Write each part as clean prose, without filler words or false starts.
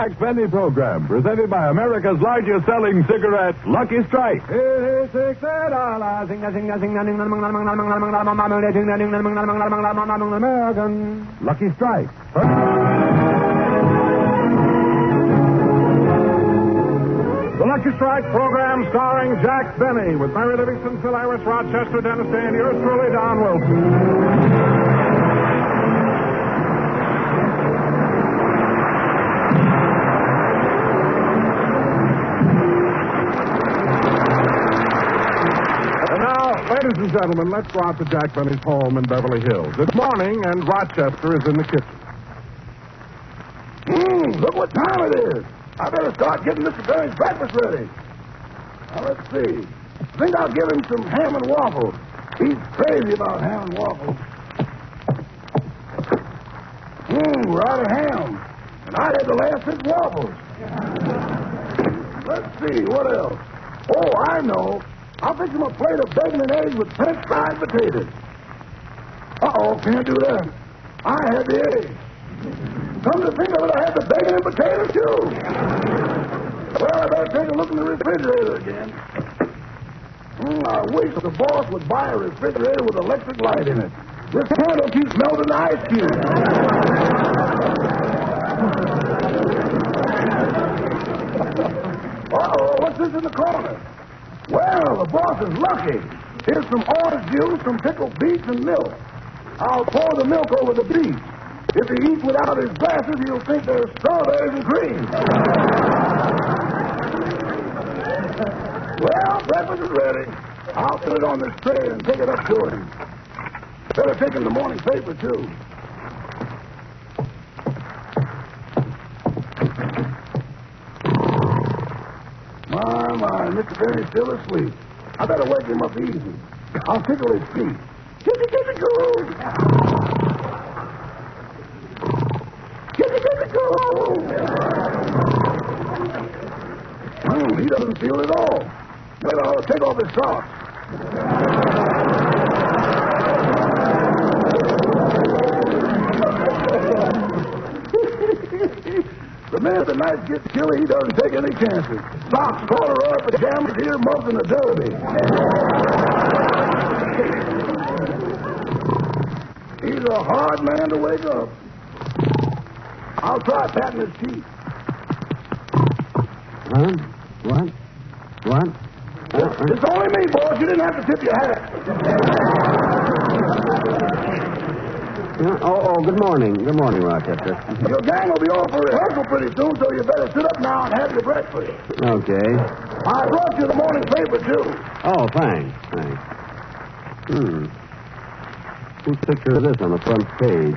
Jack Benny program, presented by America's largest selling cigarette, Lucky Strike. American Lucky Strike. The Lucky Strike program starring Jack Benny with Mary Livingston, Phil Iris, Rochester, Dennis Day, and yours truly, Don Wilson. Ladies and gentlemen, let's go out to Jack Benny's home in Beverly Hills. It's morning, and Rochester is in the kitchen. Look what time it is. I better start getting Mr. Benny's breakfast ready. Now, let's see. I think I'll give him some ham and waffles. He's crazy about ham and waffles. We're out of ham. And I had the last 6 waffles. Let's see, what else? Oh, I know. I'll fix him a plate of bacon and eggs with French fried potatoes. Uh-oh, can't do that. I had the eggs. Come to think of it, I had the bacon and potatoes, too. Well, I better take a look in the refrigerator again. I wish the boss would buy a refrigerator with electric light in it. This candle keeps melting the ice cube. Uh-oh, what's this in the corner? Well, the boss is lucky. Here's some orange juice, some pickled beets, and milk. I'll pour the milk over the beets. If he eats without his glasses, he'll think there's strawberries and cream. Well, breakfast is ready. I'll put it on this tray and take it up to him. Better take him the morning paper, too. My, Mr. Benny's still asleep. I better wake him up easy. I'll tickle his feet. Kitty-kitty-coo! Kitty-kitty-coo! He doesn't feel it at all. Better take off his socks. The minute the night gets chilly, he doesn't take any chances. Socks, corduroy, pajamas, earmuffs, and a derby. He's a hard man to wake up. I'll try patting his teeth. What? It's only me, boss. You didn't have to tip your hat. Good morning. Good morning, Rochester. Your gang will be off for rehearsal pretty soon, so you better sit up now and have your breakfast. Okay. I brought you the morning paper, too. Oh, thanks. Whose picture is this on the front page?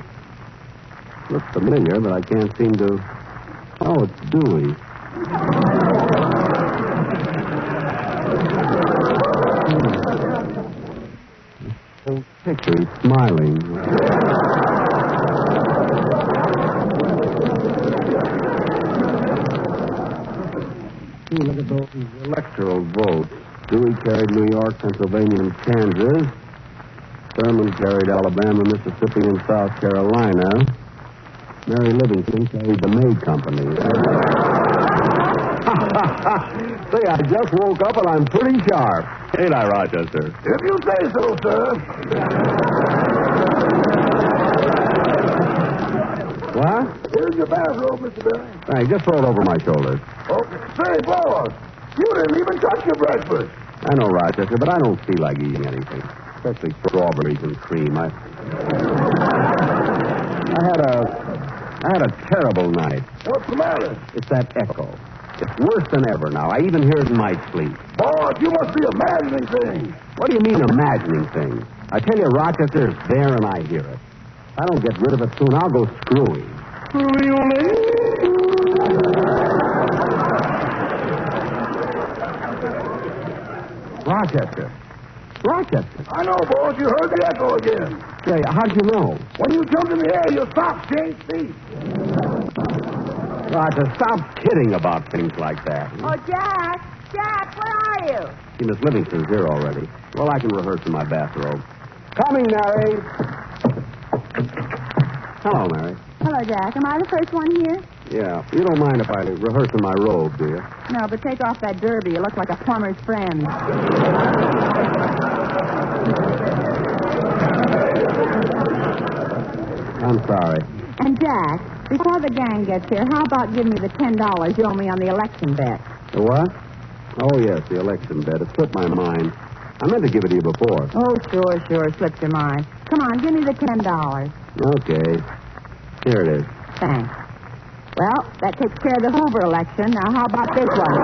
Looks familiar, but I can't seem to... Oh, it's Dewey. Whole picture, he's smiling. Look at those electoral votes. Dewey carried New York, Pennsylvania, and Kansas. Thurman carried Alabama, Mississippi, and South Carolina. Mary Livingston carried the May Company. Say, I just woke up and I'm pretty sharp. Ain't I, Rochester? If you say so, sir. What? Here's your bathrobe, Mr. Benny. Hey, just throw it over my shoulders. Oh, say, boss, you didn't even touch your breakfast. I know, Rochester, but I don't feel like eating anything. Especially strawberries and cream. I had a terrible night. What's the matter? It's that echo. It's worse than ever now. I even hear it in my sleep. Boss, you must be imagining things. What do you mean imagining things? I tell you, Rochester, it's there and I hear it. If I don't get rid of it soon, I'll go screwy. Rochester. I know, boss. You heard the echo again. Say, how'd you know? When you jumped in the air, your socks changed feet. Roger, stop kidding about things like that. Oh, Jack, where are you? See, Miss Livingston's here already. Well, I can rehearse in my bathrobe. Coming, Mary. Hello, Mary. Hello, Jack. Am I the first one here? Yeah. You don't mind if I rehearse in my robe, do you? No, but take off that derby. You look like a plumber's friend. I'm sorry. And, Jack, before the gang gets here, how about giving me the $10 you owe me on the election bet? The what? Oh, yes, the election bet. It slipped my mind. I meant to give it to you before. Oh, sure. Slipped your mind. Come on, give me the $10. Okay. Here it is. Thanks. Well, that takes care of the Hoover election. Now, how about this one?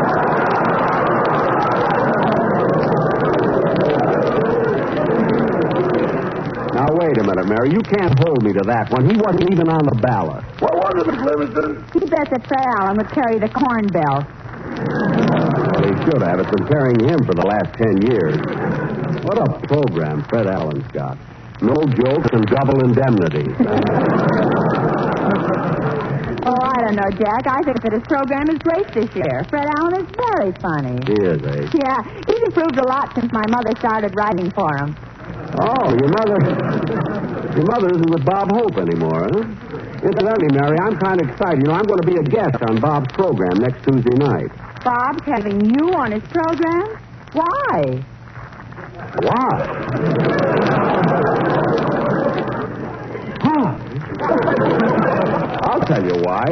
Now, wait a minute, Mary. You can't hold me to that one. He wasn't even on the ballot. What was it, Miss Livingston? He bet that Fred Allen would carry the corn belt. Well, he should have. It's been carrying him for the last 10 years. What a program Fred Allen's got. No jokes and double indemnity. Oh, I don't know, Jack. I think that his program is great this year. Fred Allen is very funny. He is, eh? Yeah, he's improved a lot since my mother started writing for him. Oh, your mother isn't with Bob Hope anymore, huh? Incidentally, Mary, I'm kind of excited. You know, I'm going to be a guest on Bob's program next Tuesday night. Bob's having you on his program? Why? Why? I'll tell you why.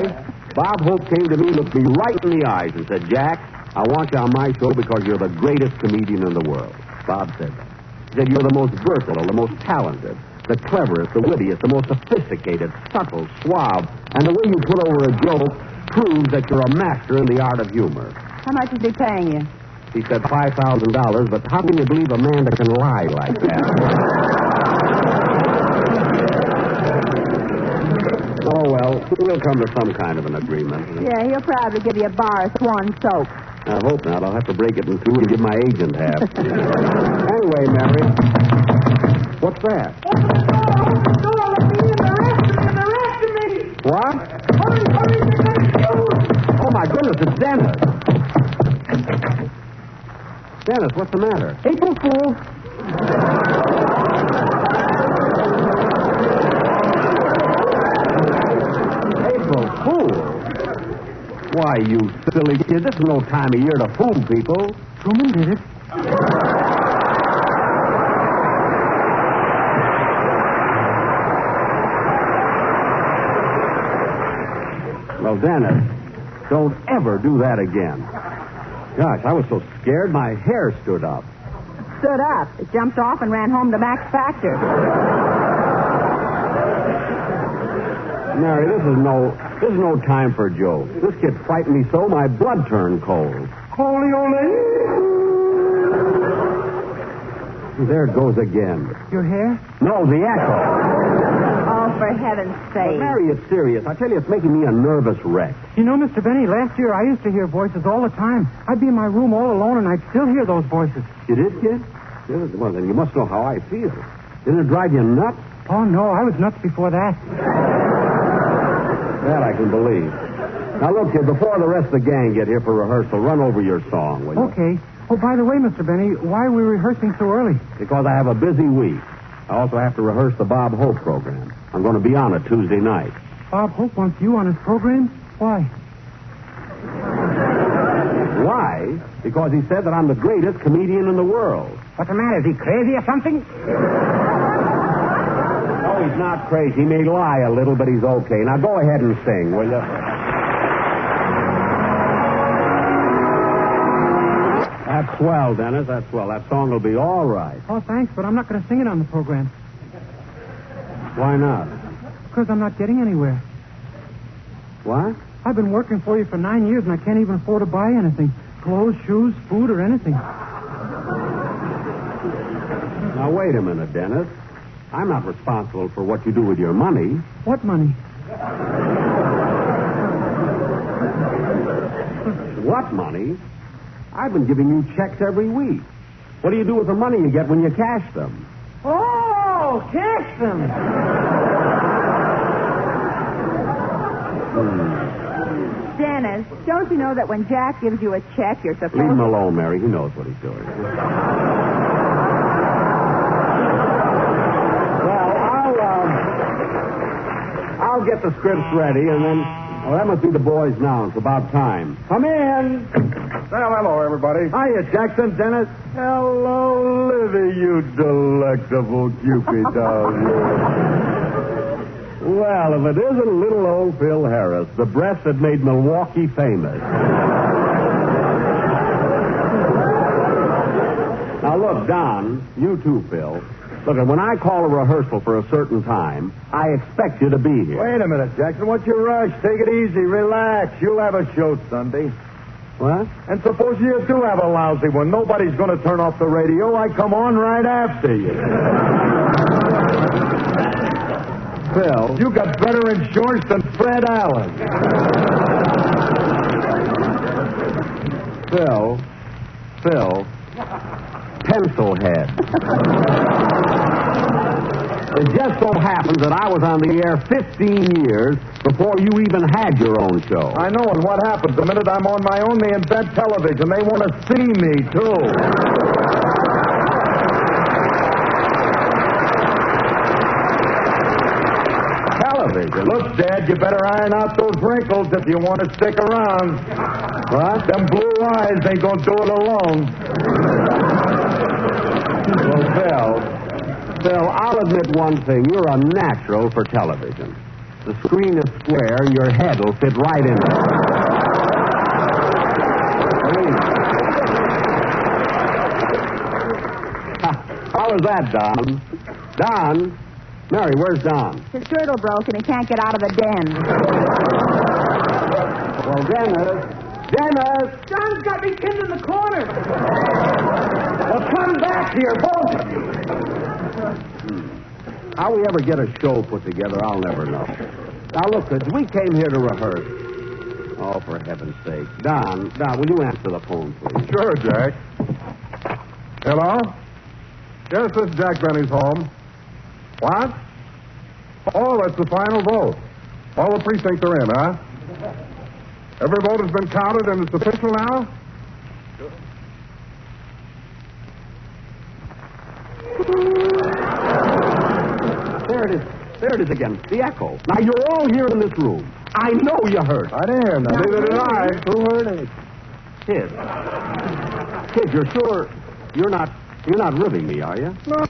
Bob Hope came to me, looked me right in the eyes, and said, Jack, I want you on my show because you're the greatest comedian in the world. Bob said that. He said you're the most versatile, the most talented, the cleverest, the wittiest, the most sophisticated, subtle, suave, and the way you put over a joke proves that you're a master in the art of humor. How much is he paying you? He said $5,000, but how can you believe a man that can lie like that? Oh, well, we'll come to some kind of an agreement. Yeah, he'll probably give you a bar of Swan soap. I hope not. I'll have to break it in two and give my agent half. Anyway, Mary, what's that? What? Oh, my goodness, it's Dennis. Dennis, what's the matter? April Fool. April Fool? Why, you silly kid, this is no time of year to fool people. Truman did it. Well, Dennis, don't ever do that again. Gosh, I was so scared my hair stood up. Stood up. It jumped off and ran home to Max Factor. Mary, this is no time for jokes. This kid frightened me so my blood turned cold. Holy ole. There it goes again. Your hair? No, the echo. Oh, for heaven's sake. Mary, it's serious. I tell you, it's making me a nervous wreck. You know, Mr. Benny, last year I used to hear voices all the time. I'd be in my room all alone, and I'd still hear those voices. You did, kid? Well, then you must know how I feel. Didn't it drive you nuts? Oh, no, I was nuts before that. That I can believe. Now, look, kid, before the rest of the gang get here for rehearsal, run over your song, will you? Okay. Oh, by the way, Mr. Benny, why are we rehearsing so early? Because I have a busy week. I also have to rehearse the Bob Hope program. I'm going to be on it Tuesday night. Bob Hope wants you on his program? Why? Why? Because he said that I'm the greatest comedian in the world. What's the matter? Is he crazy or something? No, he's not crazy. He may lie a little, but he's okay. Now go ahead and sing, will you? That's swell, Dennis. That's swell. That song will be all right. Oh, thanks, but I'm not going to sing it on the program. Why not? Because I'm not getting anywhere. What? I've been working for you for 9 years, and I can't even afford to buy anything. Clothes, shoes, food, or anything. Now, wait a minute, Dennis. I'm not responsible for what you do with your money. What money? What money? I've been giving you checks every week. What do you do with the money you get when you cash them? Oh, cash them. Dennis, don't you know that when Jack gives you a check, you're supposed Leave him alone, Mary. He knows what he's doing. Well, I'll get the scripts ready, and then Oh, that must be the boys now. It's about time. Come in. Well, hello, everybody. Hiya, Jackson, Dennis. Hello, Livy, you delectable Cupid dog. Well, if it isn't little old Phil Harris, the breast that made Milwaukee famous. Now, look, Don, you too, Phil. Look, when I call a rehearsal for a certain time, I expect you to be here. Wait a minute, Jackson. What's your rush? Take it easy. Relax. You'll have a show Sunday. What? And suppose you do have a lousy one. Nobody's going to turn off the radio. I come on right after you. Phil. You got better insurance than Fred Allen. Phil. Pencil head. It just so happens that I was on the air 15 years before you even had your own show. I know, and what happens? The minute I'm on my own, they invent television. They want to see me, too. Television? Look, Dad, you better iron out those wrinkles if you want to stick around. What? Them blue eyes ain't going to do it alone. Well, Phil, I'll admit one thing. You're a natural for television. The screen is square, and your head will fit right in it. How was that, Don? Don? Mary, where's Don? His girdle broke and he can't get out of the den. Well, Dennis! John's got me pinned in the corner. Well, come back here, both of you. How we ever get a show put together, I'll never know. Now, look, kids, we came here to rehearse. Oh, for heaven's sake. Don, will you answer the phone, please? Sure, Jack. Hello? Yes, this is Jack Benny's home. What? Oh, that's the final vote. All the precincts are in, huh? Every vote has been counted and it's official now? There it is again. The echo. Now, you're all here in this room. I know you heard. I didn't hear nothing. Neither did I. Who heard it? Kid, you're sure you're not ribbing me, are you? No.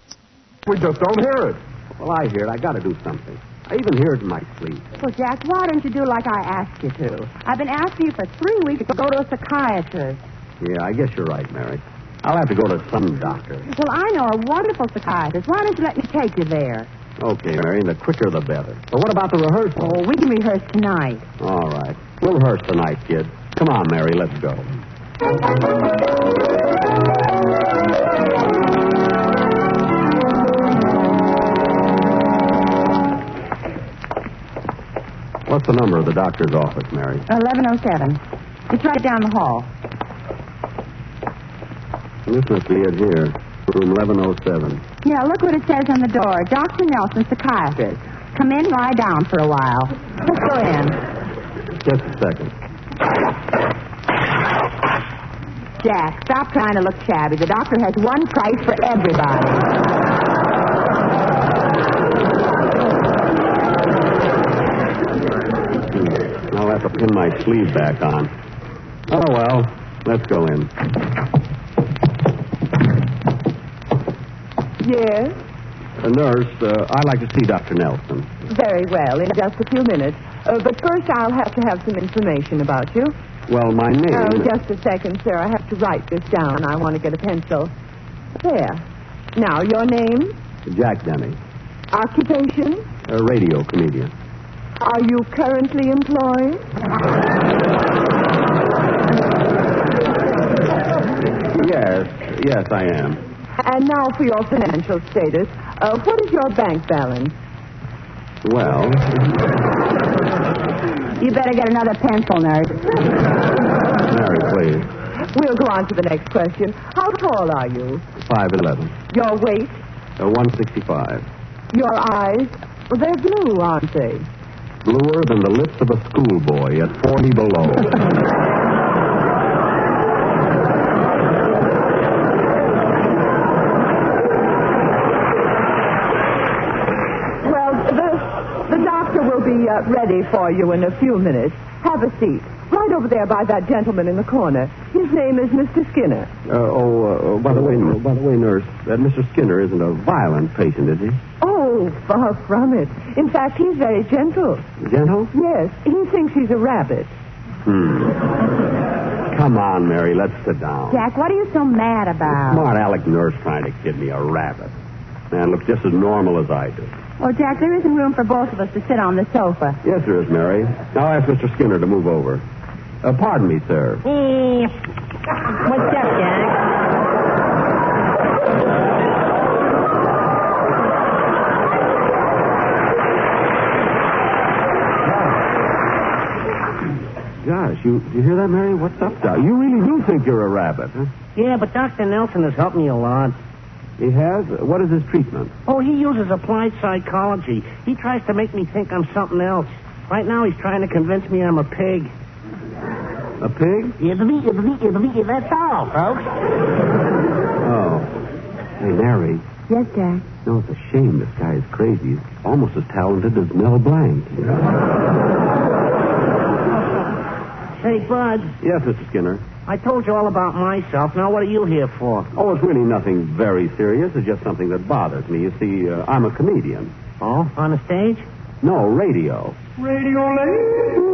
We just don't hear it. Well, I hear it. I got to do something. I even hear it in my sleep. Well, Jack, why don't you do like I asked you to? I've been asking you for 3 weeks to go to a psychiatrist. Yeah, I guess you're right, Mary. I'll have to go to some doctor. Well, I know a wonderful psychiatrist. Why don't you let me take you there? Okay, Mary, the quicker the better. But what about the rehearsal? Oh, we can rehearse tonight. All right. We'll rehearse tonight, kid. Come on, Mary, let's go. What's the number of the doctor's office, Mary? 1107. It's right down the hall. This must be it here. Room 1107. Yeah, look what it says on the door. Dr. Nelson, psychiatrist. Come in, lie down for a while. Let's go in. Just a second. Jack, stop trying to look shabby. The doctor has one price for everybody. I'll have to pin my sleeve back on. Oh, well, let's go in. Yes? Nurse, I'd like to see Dr. Nelson. Very well, in just a few minutes. But first I'll have to have some information about you. Well, my name... Oh, just a second, sir. I have to write this down. I want to get a pencil. There. Now, your name? Jack Denny. Occupation? A radio comedian. Are you currently employed? Yes, I am. And now for your financial status. What is your bank balance? Well... You better get another pencil, nurse. Mary, please. We'll go on to the next question. How tall are you? 5'11". Your weight? 165. Your eyes? Well, they're blue, aren't they? Bluer than the lips of a schoolboy at 40 below. Well, the doctor will be ready for you in a few minutes. Have a seat. Right over there by that gentleman in the corner. His name is Mr. Skinner. By the way, nurse, that Mr. Skinner isn't a violent patient, is he? Oh, far from it. In fact, he's very gentle. Gentle? Yes, he thinks he's a rabbit. Come on, Mary, let's sit down. Jack, what are you so mad about? Smart aleck nurse trying to kid me a rabbit. Man, looks just as normal as I do. Well, Jack, there isn't room for both of us to sit on the sofa. Yes, there is, Mary. I'll ask Mr. Skinner to move over. Pardon me, sir. What's up, Jack? Gosh, you hear that, Mary? What's up, Doc? You really do think you're a rabbit, huh? Yeah, but Dr. Nelson has helped me a lot. He has? What is his treatment? Oh, he uses applied psychology. He tries to make me think I'm something else. Right now, he's trying to convince me I'm a pig. A pig? That's all, folks. Oh. Hey, Mary. Yes, Jack. No, it's a shame this guy is crazy. He's almost as talented as Mel Blanc. Hey, Bud. Yes, Mr. Skinner. I told you all about myself. Now, what are you here for? Oh, it's really nothing very serious. It's just something that bothers me. You see, I'm a comedian. Oh, on the stage? No, radio. Radio lady?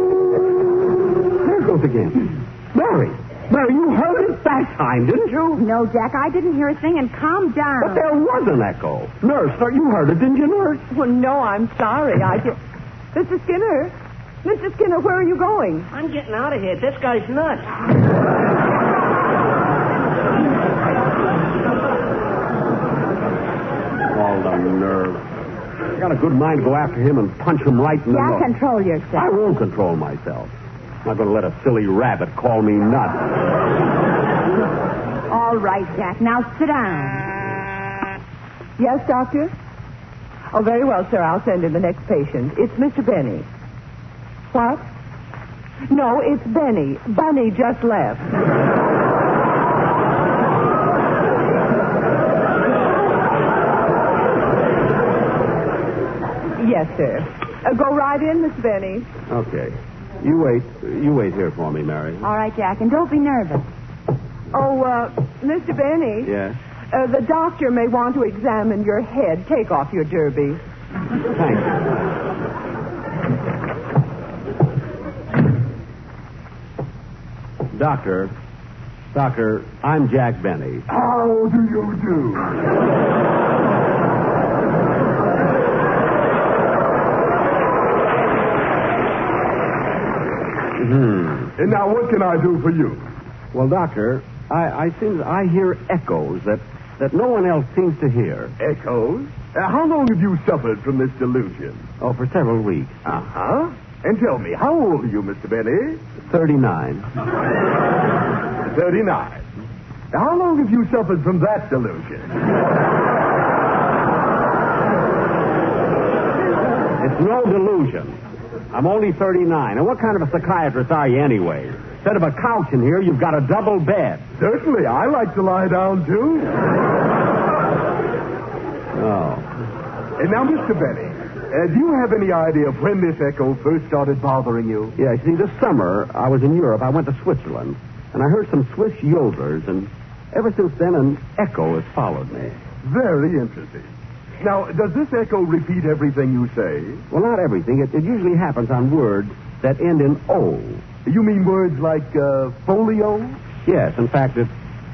There it goes again. Mary, you heard it that time, didn't you? No, Jack, I didn't hear a thing, and calm down. But there was an echo. Nurse, you heard it, didn't you, Nurse? Well, no, I'm sorry. Mr. Skinner? Mr. Skinner, where are you going? I'm getting out of here. This guy's nuts. All the nerve. I got a good mind to go after him and punch him right in the Jack, nose. control yourself. I won't control myself. I'm not going to let a silly rabbit call me nuts. All right, Jack. Now sit down. Yes, doctor? Oh, very well, sir. I'll send in the next patient. It's Mr. Benny. What? No, it's Benny. Bunny just left. Yes, sir. Go right in, Miss Benny. Okay. You wait here for me, Mary. All right, Jack, and don't be nervous. Oh, Mr. Benny. Yes? The doctor may want to examine your head. Take off your derby. Thank you. Doctor, I'm Jack Benny. How do you do? And now what can I do for you? Well, Doctor, I hear echoes that no one else seems to hear. Echoes? How long have you suffered from this delusion? Oh, for several weeks. Uh-huh. And tell me, how old are you, Mr. Benny? 39. 39. How long have you suffered from that delusion? It's no delusion. I'm only 39. And what kind of a psychiatrist are you anyway? Instead of a couch in here, you've got a double bed. Certainly. I like to lie down, too. Oh. And now, Mr. Benny, do you have any idea of when this echo first started bothering you? Yeah, you see, this summer, I was in Europe. I went to Switzerland. And I heard some Swiss yodelers. And ever since then, an echo has followed me. Very interesting. Now, does this echo repeat everything you say? Well, not everything. It usually happens on words that end in O. You mean words like folio? Yes, in fact, it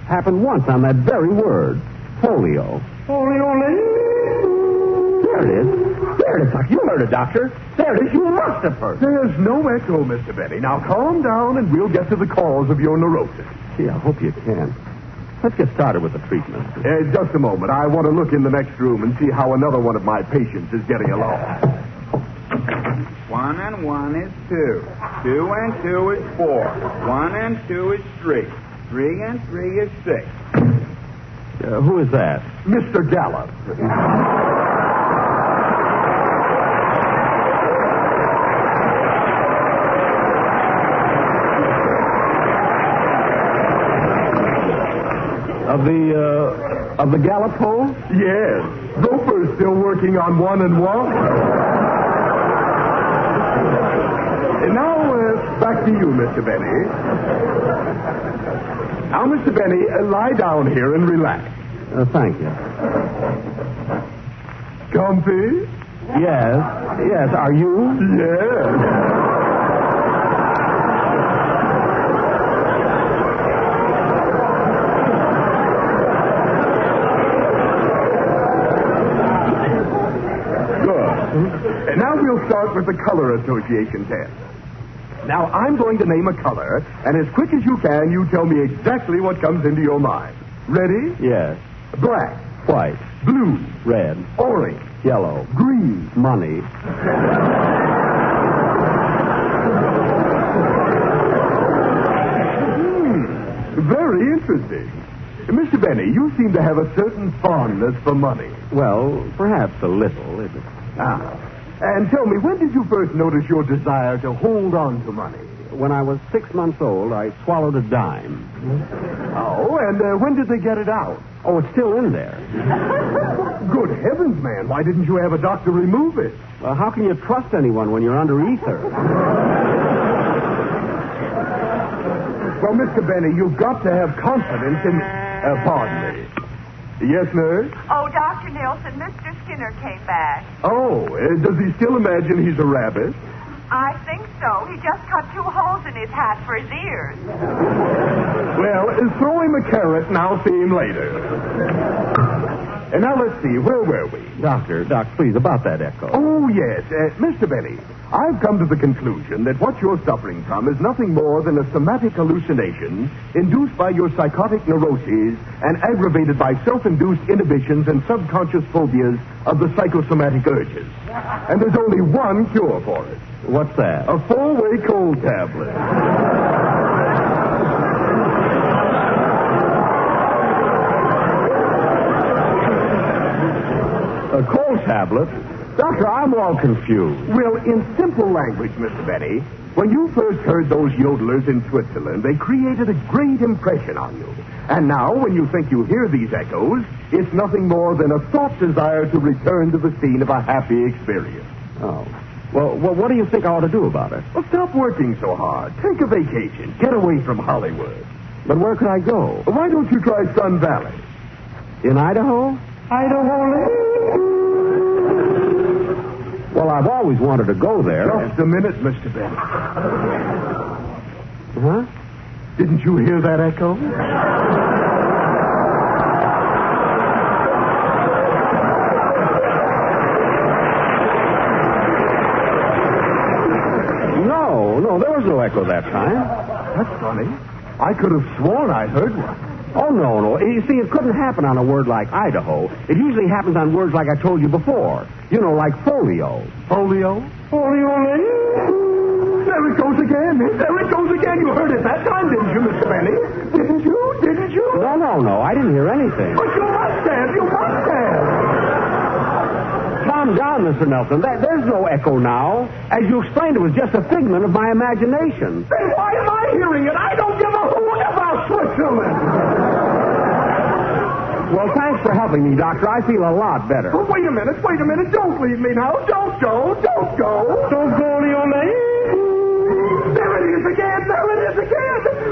happened once on that very word, folio. Folio. There it is. There it is, Doctor. You heard it, Doctor. There it is. You must have heard it. There's no echo, Mr. Benny. Now, calm down and we'll get to the cause of your neurosis. Gee, I hope you can. Let's get started with the treatment. Just a moment. I want to look in the next room and see how another one of my patients is getting along. 1 and 1 is 2. 2 and 2 is 4. 1 and 2 is 3. 3 and 3 is 6. Who is that? Mr. Gallup. Of the Gallup poll? Yes. Roper's still working on 1 and 1. And now, back to you, Mr. Benny. Now, Mr. Benny, lie down here and relax. Thank you. Comfy? Yes. Are you? Yes. And now we'll start with the color association test. Now, I'm going to name a color, and as quick as you can, you tell me exactly what comes into your mind. Ready? Yes. Black, White. blue, Red. orange, Yellow. green. Money. Very interesting. Mr. Benny, you seem to have a certain fondness for money. Well, perhaps a little. And tell me, when did you first notice your desire to hold on to money? When I was 6 months old, I swallowed a dime. Oh, and when did they get it out? Oh, it's still in there. Good heavens, man. Why didn't you have a doctor remove it? Well, how can you trust anyone when you're under ether? Well, Mr. Benny, you've got to have confidence in... pardon me. Yes, nurse? Oh, Dr. Nielsen, Mr. Skinner came back. Oh, does he still imagine he's a rabbit? I think so. He just cut 2 holes in his hat for his ears. Well, throw him a carrot and I'll see him later. And now let's see, where were we? Doc, please, about that echo. Oh, yes. Mr. Benny, I've come to the conclusion that what you're suffering from is nothing more than a somatic hallucination induced by your psychotic neuroses and aggravated by self-induced inhibitions and subconscious phobias of the psychosomatic urges. And there's only one cure for it. What's that? A 4-way cold tablet. A cold tablet? Doctor, I'm all confused. Well, in simple language, Mr. Benny, when you first heard those yodelers in Switzerland, they created a great impression on you. And now, when you think you hear these echoes, it's nothing more than a thought desire to return to the scene of a happy experience. Oh. Well, what do you think I ought to do about it? Well, stop working so hard. Take a vacation. Get away from Hollywood. But where could I go? Why don't you try Sun Valley? In Idaho? Idaho. Well, I've always wanted to go there. Just a minute, Mr. Benny. Huh? Didn't you hear that echo? No, there was no echo that time. That's funny. I could have sworn I heard one. Oh, no. You see, it couldn't happen on a word like Idaho. It usually happens on words like I told you before. You know, like folio. Folio? Folio. There it goes again. There it goes again. You heard it that time, didn't you, Mr. Benny? Didn't you? No. I didn't hear anything. But you must have. Calm down, Mr. Nelson. There's no echo now. As you explained, it was just a figment of my imagination. Then why am I hearing it? I don't give a hoot about Switzerland. Well, thanks for helping me, Doctor. I feel a lot better. Oh, wait a minute. Don't leave me now. Don't go. Don't go, Leone. There it is again.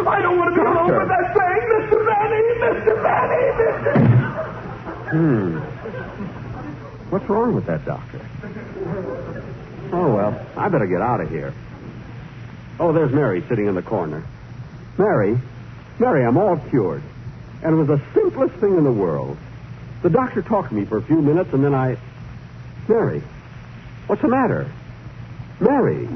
I don't want to be alone with that thing. Mr. Benny. What's wrong with that doctor? Oh, well, I better get out of here. Oh, there's Mary sitting in the corner. Mary, I'm all cured. And it was the simplest thing in the world. The doctor talked to me for a few minutes, and then Mary, what's the matter? Mary.